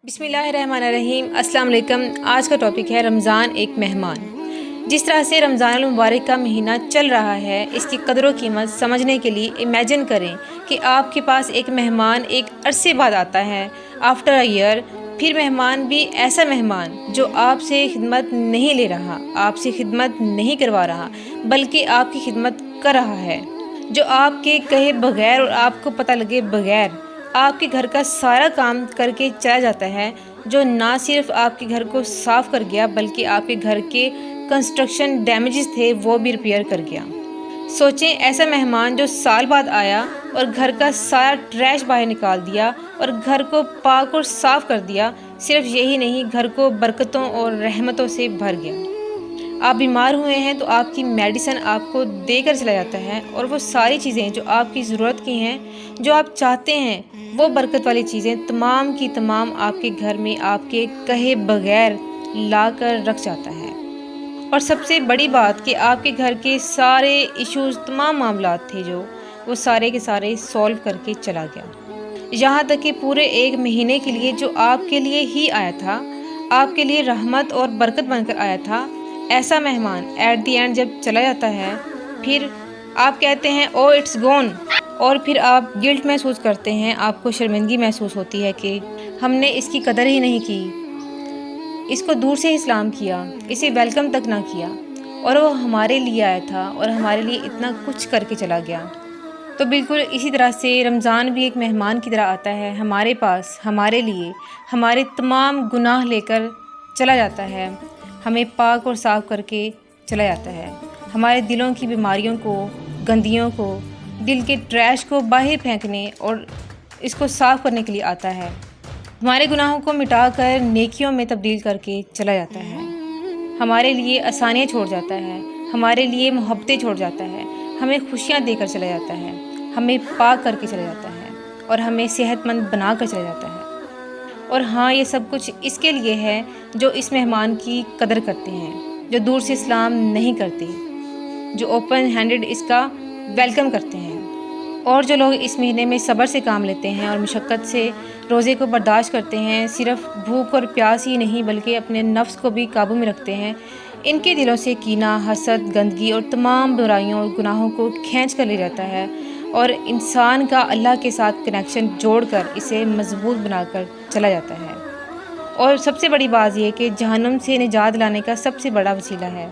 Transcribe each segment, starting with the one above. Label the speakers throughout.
Speaker 1: بسم اللہ الرحمن الرحیم۔ السلام علیکم۔ آج کا ٹاپک ہے رمضان ایک مہمان۔ جس طرح سے رمضان المبارک کا مہینہ چل رہا ہے، اس کی قدر و قیمت سمجھنے کے لیے امیجن کریں کہ آپ کے پاس ایک مہمان ایک عرصے بعد آتا ہے، آفٹر اے ایئر۔ پھر مہمان بھی ایسا مہمان جو آپ سے خدمت نہیں لے رہا، آپ سے خدمت نہیں کروا رہا، بلکہ آپ کی خدمت کر رہا ہے، جو آپ کے کہے بغیر اور آپ کو پتہ لگے بغیر آپ کے گھر کا سارا کام کر کے چلا جاتا ہے، جو نہ صرف آپ کے گھر کو صاف کر گیا بلکہ آپ کے گھر کے کنسٹرکشن ڈیمیجز تھے وہ بھی ریپیئر کر گیا۔ سوچیں، ایسا مہمان جو سال بعد آیا اور گھر کا سارا ٹریش باہر نکال دیا اور گھر کو پاک اور صاف کر دیا۔ صرف یہی نہیں، گھر کو برکتوں اور رحمتوں سے بھر گیا۔ آپ بیمار ہوئے ہیں تو آپ کی میڈیسن آپ کو دے کر چلا جاتا ہے، اور وہ ساری چیزیں جو آپ کی ضرورت کی ہیں، جو آپ چاہتے ہیں، وہ برکت والی چیزیں تمام کی تمام آپ کے گھر میں آپ کے کہے بغیر لا کر رکھ جاتا ہے۔ اور سب سے بڑی بات کہ آپ کے گھر کے سارے ایشوز، تمام معاملات تھے جو وہ سارے کے سارے سولو کر کے چلا گیا۔ یہاں تک کہ پورے ایک مہینے کے لیے جو آپ کے لیے ہی آیا تھا، آپ کے لیے رحمت اور برکت بن کر آیا تھا، ایسا مہمان ایٹ دی اینڈ جب چلا جاتا ہے، پھر آپ کہتے ہیں او اٹس گون، اور پھر آپ گلٹ محسوس کرتے ہیں، آپ کو شرمندگی محسوس ہوتی ہے کہ ہم نے اس کی قدر ہی نہیں کی، اس کو دور سے ہی سلام کیا، اسے ویلکم تک نہ کیا، اور وہ ہمارے لیے آیا تھا اور ہمارے لیے اتنا کچھ کر کے چلا گیا۔ تو بالکل اسی طرح سے رمضان بھی ایک مہمان کی طرح آتا ہے ہمارے پاس، ہمارے لیے ہمارے تمام گناہ لے کر چلا جاتا ہے، ہمیں پاک اور صاف کر کے چلا جاتا ہے، ہمارے دلوں کی بیماریوں کو، گندیوں کو، دل کے ٹریش کو باہر پھینکنے اور اس کو صاف کرنے کے لیے آتا ہے، ہمارے گناہوں کو مٹا کر نیکیوں میں تبدیل کر کے چلا جاتا ہے، ہمارے لیے آسانیاں چھوڑ جاتا ہے، ہمارے لیے محبتیں چھوڑ جاتا ہے، ہمیں خوشیاں دے کر چلا جاتا ہے، ہمیں پاک کر کے چلا جاتا ہے، اور ہمیں صحت مند بنا کر چلا جاتا ہے۔ اور ہاں، یہ سب کچھ اس کے لیے ہے جو اس مہمان کی قدر کرتے ہیں، جو دور سے سلام نہیں کرتے، جو اوپن ہینڈڈ اس کا ویلکم کرتے ہیں۔ اور جو لوگ اس مہینے میں صبر سے کام لیتے ہیں اور مشقت سے روزے کو برداشت کرتے ہیں، صرف بھوک اور پیاس ہی نہیں بلکہ اپنے نفس کو بھی قابو میں رکھتے ہیں، ان کے دلوں سے کینہ، حسد، گندگی اور تمام برائیوں اور گناہوں کو کھینچ کر لے جاتا ہے، اور انسان کا اللہ کے ساتھ کنیکشن جوڑ کر اسے مضبوط بنا کر چلا جاتا ہے۔ اور سب سے بڑی بات یہ کہ جہنم سے نجات لانے کا سب سے بڑا وسیلہ ہے۔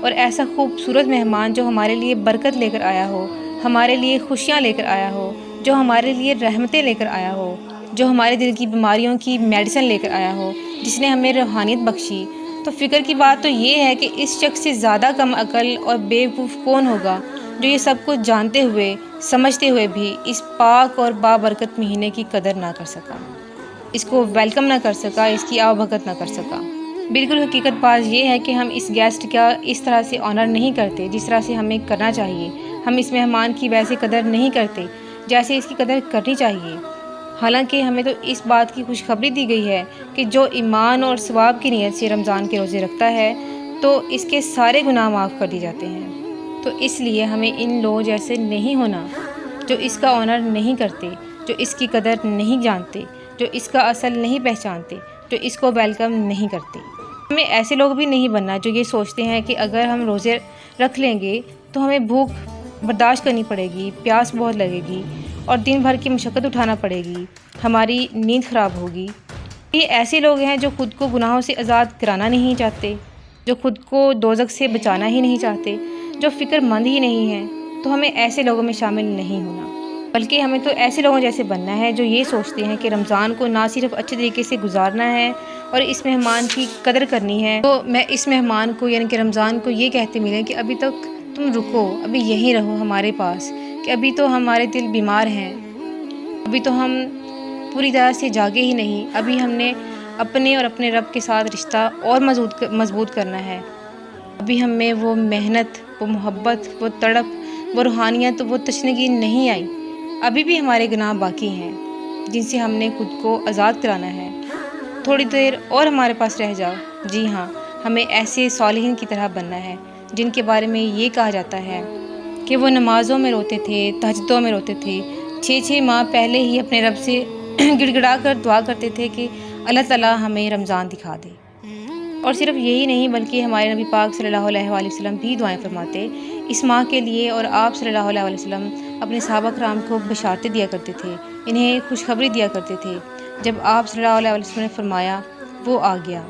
Speaker 1: اور ایسا خوبصورت مہمان جو ہمارے لیے برکت لے کر آیا ہو، ہمارے لیے خوشیاں لے کر آیا ہو، جو ہمارے لیے رحمتیں لے کر آیا ہو، جو ہمارے دل کی بیماریوں کی میڈیسن لے کر آیا ہو، جس نے ہمیں روحانیت بخشی، تو فکر کی بات تو یہ ہے کہ اس شخص سے زیادہ کم عقل اور بیوقوف کون ہوگا جو یہ سب کچھ جانتے ہوئے، سمجھتے ہوئے بھی اس پاک اور بابرکت مہینے کی قدر نہ کر سکا، اس کو ویلکم نہ کر سکا، اس کی آوبھگت نہ کر سکا۔ بالکل حقیقت بات یہ ہے کہ ہم اس گیسٹ کا اس طرح سے آنر نہیں کرتے جس طرح سے ہمیں کرنا چاہیے، ہم اس مہمان کی ویسے قدر نہیں کرتے جیسے اس کی قدر کرنی چاہیے۔ حالانکہ ہمیں تو اس بات کی خوشخبری دی گئی ہے کہ جو ایمان اور ثواب کی نیت سے رمضان کے روزے رکھتا ہے تو اس کے سارے گناہ معاف کر دیے جاتے ہیں۔ تو اس لیے ہمیں ان لوگوں جیسے نہیں ہونا جو اس کا آنر نہیں کرتے، جو اس کی قدر نہیں جانتے، جو اس کا اصل نہیں پہچانتے، جو اس کو ویلکم نہیں کرتے۔ ہمیں ایسے لوگ بھی نہیں بننا جو یہ سوچتے ہیں کہ اگر ہم روزے رکھ لیں گے تو ہمیں بھوک برداشت کرنی پڑے گی، پیاس بہت لگے گی اور دن بھر کی مشقت اٹھانا پڑے گی، ہماری نیند خراب ہوگی۔ یہ ایسے لوگ ہیں جو خود کو گناہوں سے آزاد کرانا نہیں چاہتے، جو خود کو دوزخ سے بچانا ہی نہیں چاہتے، جو فکر مند ہی نہیں ہیں۔ تو ہمیں ایسے لوگوں میں شامل نہیں ہونا، بلکہ ہمیں تو ایسے لوگوں جیسے بننا ہے جو یہ سوچتے ہیں کہ رمضان کو نہ صرف اچھے طریقے سے گزارنا ہے اور اس مہمان کی قدر کرنی ہے۔ تو میں اس مہمان کو یعنی کہ رمضان کو یہ کہتے ملیں کہ ابھی تک تم رکو، ابھی یہیں رہو ہمارے پاس، کہ ابھی تو ہمارے دل بیمار ہیں، ابھی تو ہم پوری طرح سے جاگے ہی نہیں، ابھی ہم نے اپنے اور اپنے رب کے ساتھ رشتہ اور مضبوط کرنا ہے، ابھی ہم میں وہ محنت، وہ محبت، وہ تڑپ، وہ روحانیت، وہ تشنگی نہیں آئی، ابھی بھی ہمارے گناہ باقی ہیں جن سے ہم نے خود کو آزاد کرانا ہے۔ تھوڑی دیر اور ہمارے پاس رہ جاؤ۔ جی ہاں، ہمیں ایسے صالحین کی طرح بننا ہے جن کے بارے میں یہ کہا جاتا ہے کہ وہ نمازوں میں روتے تھے، تہجدوں میں روتے تھے، 6 ماہ پہلے ہی اپنے رب سے گڑ گڑا کر دعا کرتے تھے کہ اللہ تعالیٰ ہمیں رمضان دکھا دے۔ اور صرف یہی نہیں بلکہ ہمارے نبی پاک صلی اللہ علیہ وآلہ وسلم بھی دعائیں فرماتے اس ماہ کے لیے، اور آپ صلی اللہ علیہ وآلہ وسلم اپنے صحابہ کرام کو بشارتیں دیا کرتے تھے، انہیں خوشخبری دیا کرتے تھے۔ جب آپ صلی اللہ علیہ وسلم نے فرمایا وہ آ گیا،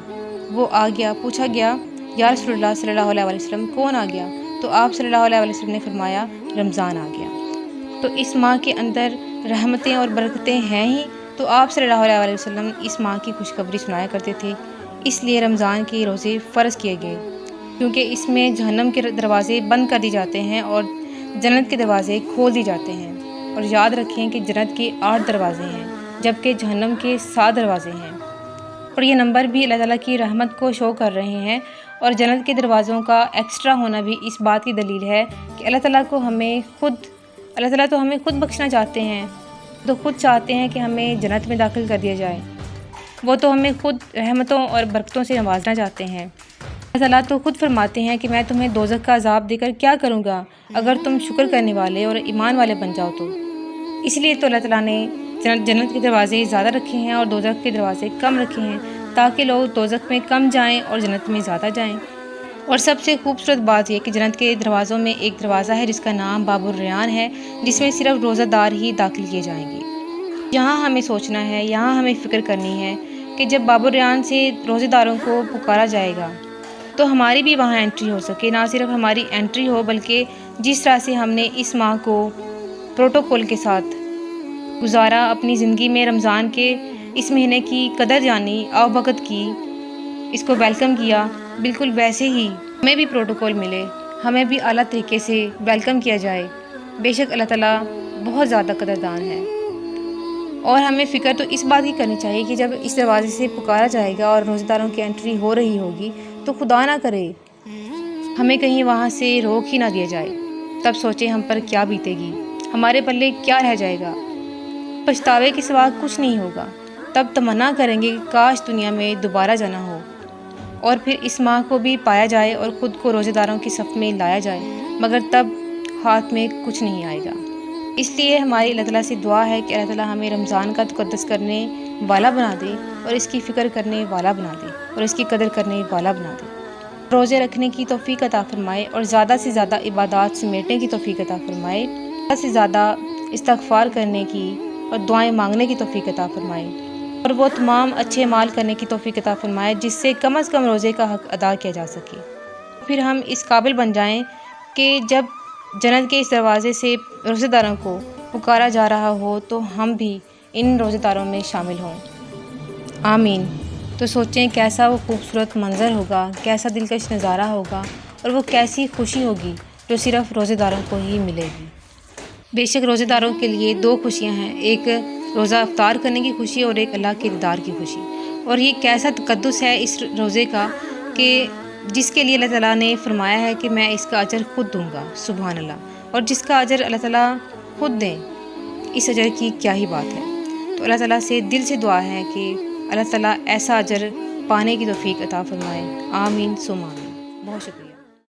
Speaker 1: وہ آ گیا، پوچھا گیا یا رسول اللہ صلی اللہ علیہ وسلم کون آ گیا؟ تو آپ صلی اللہ علیہ وسلم نے فرمایا رمضان آ گیا۔ تو اس ماہ کے اندر رحمتیں اور برکتیں ہیں ہی، تو آپ صلی اللہ علیہ وسلم اس ماہ کی خوشخبری سنایا کرتے تھے۔ اس لیے رمضان کے روزے فرض کیے گئے، کیونکہ اس میں جہنم کے دروازے بند کر دی جاتے ہیں اور جنت کے دروازے کھول دی جاتے ہیں۔ اور یاد رکھیں کہ جنت کے 8 دروازے ہیں جبکہ جہنم کے 7 دروازے ہیں، اور یہ نمبر بھی اللہ تعالیٰ کی رحمت کو شو کر رہے ہیں۔ اور جنت کے دروازوں کا ایکسٹرا ہونا بھی اس بات کی دلیل ہے کہ اللہ تعالیٰ تو ہمیں خود بخشنا چاہتے ہیں، تو خود چاہتے ہیں کہ ہمیں جنت میں داخل کر دیا جائے، وہ تو ہمیں خود رحمتوں اور برکتوں سے نوازنا چاہتے ہیں۔ اللہ تعالیٰ تو خود فرماتے ہیں کہ میں تمہیں دوزخ کا عذاب دے کر کیا کروں گا اگر تم شکر کرنے والے اور ایمان والے بن جاؤ تو۔ اس لیے تو اللہ تعالیٰ نے جنت کے دروازے زیادہ رکھے ہیں اور دوزخ کے دروازے کم رکھے ہیں، تاکہ لوگ دوزخ میں کم جائیں اور جنت میں زیادہ جائیں۔ اور سب سے خوبصورت بات یہ کہ جنت کے دروازوں میں ایک دروازہ ہے جس کا نام باب الریان ہے، جس میں صرف روزہ دار ہی داخل کیے جائیں گے۔ یہاں ہمیں سوچنا ہے، یہاں ہمیں فکر کرنی ہے کہ جب باب الریان سے روزہ داروں کو پکارا جائے گا تو ہماری بھی وہاں انٹری ہو سکے۔ نہ صرف ہماری انٹری ہو بلکہ جس طرح سے ہم نے اس ماہ کو پروٹوکول کے ساتھ گزارا، اپنی زندگی میں رمضان کے اس مہینے کی قدر جانی، آؤ بھگت کی، اس کو ویلکم کیا، بالکل ویسے ہی ہمیں بھی پروٹوکول ملے، ہمیں بھی اعلیٰ طریقے سے ویلکم کیا جائے۔ بے شک اللہ تعالیٰ بہت زیادہ قدردان ہے۔ اور ہمیں فکر تو اس بات کی کرنی چاہیے کہ جب اس دروازے سے پکارا جائے گا اور روزہ داروں کی انٹری ہو رہی ہوگی تو خدا نہ کرے ہمیں کہیں وہاں سے روک ہی نہ دیا جائے، تب سوچیں ہم پر کیا بیتے گی، ہمارے پلے کیا رہ جائے گا، پچھتاوے کے سوا کچھ نہیں ہوگا۔ تب تمنا کریں گے کہ کاش دنیا میں دوبارہ جانا ہو، اور پھر اس ماہ کو بھی پایا جائے اور خود کو روزہ داروں کی صف میں لایا جائے، مگر تب ہاتھ میں کچھ نہیں آئے گا۔ اس لیے ہماری اللہ تعالیٰ سے دعا ہے کہ اللہ تعالیٰ ہمیں رمضان کا تقدس کرنے والا بنا دے، اور اس کی فکر کرنے والا بنا دے، اور اس کی قدر کرنے والا بنا دے، روزے رکھنے کی توفیق عطا فرمائے، اور زیادہ سے زیادہ عبادات سمیٹنے کی توفیق عطا فرمائے، زیادہ سے زیادہ استغفار کرنے کی اور دعائیں مانگنے کی توفیق عطا فرمائے، اور وہ تمام اچھے اعمال کرنے کی توفیق عطا فرمائے جس سے کم از کم روزے کا حق ادا کیا جا سکے۔ پھر ہم اس قابل بن جائیں کہ جب جنت کے اس دروازے سے روزہ داروں کو پکارا جا رہا ہو تو ہم بھی ان روزہ داروں میں شامل ہوں۔ آمین۔ تو سوچیں کیسا وہ خوبصورت منظر ہوگا، کیسا دلکش نظارہ ہوگا، اور وہ کیسی خوشی ہوگی جو صرف روزہ داروں کو ہی ملے گی۔ بے شک روزہ داروں کے لیے 2 خوشیاں ہیں، ایک روزہ افطار کرنے کی خوشی اور ایک اللہ کے دیدار کی خوشی۔ اور یہ کیسا تقدس ہے اس روزے کا کہ جس کے لیے اللہ تعالیٰ نے فرمایا ہے کہ میں اس کا اجر خود دوں گا، سبحان اللہ، اور جس کا اجر اللہ تعالیٰ خود دیں، اس اجر کی کیا ہی بات ہے۔ تو اللہ تعالیٰ سے دل سے دعا ہے کہ اللہ تعالیٰ ایسا اجر پانے کی توفیق عطا فرمائے۔ آمین ثم آمین۔ بہت شکریہ۔